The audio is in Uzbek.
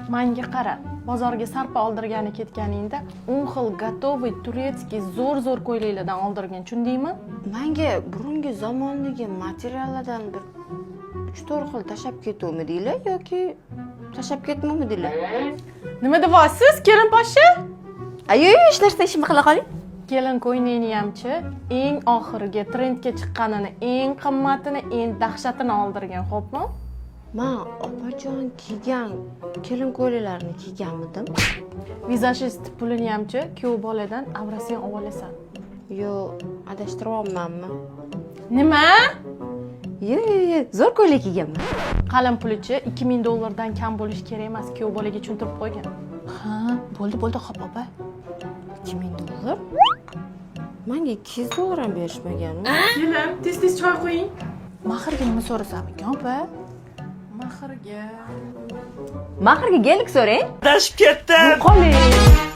Menga qara, bozorga sarpa oldirgani ketganingda 10 xil gotovoy turetskiy zo'r ko'ylaklardan oldirgan, tushundingmi? Menga burungi zamondagi materiallardan bir 3-4 xil tashab ketuvmidinglar yoki tashab ketmamidinglar? Nima deyapsiz, kelin poshsha? Ayo, ishlarsa ishimni qila qoling. Kelin ko'ylaginiyamchi eng oxirgi trendga chiqqanini, eng qimmatini, eng dahshatini oldirgan, xo'pmi? Men opajon kiygan kelin ko'ylaklarini kiyganmidim. Vizajist puliniyamchi kuyov boladan avrasang olasan. Yo, adashtiryapmanmi? Nima? Yo, zo'r ko'ylak kiyganman. Qalin pulichi $2000 dan kam bo'lishi kerak emas, kuyov bolaga tushuntirib qo'ygan. Ha, bo'ldi, xo'p, opa. $2000? Menga $200 ham berishmagan. Keling, tez choy qo'ying. Mahrga nima so'rasam ekan, opa? Mahrga Mahrga gelik so'rang. Adashib ketdim. Qoling.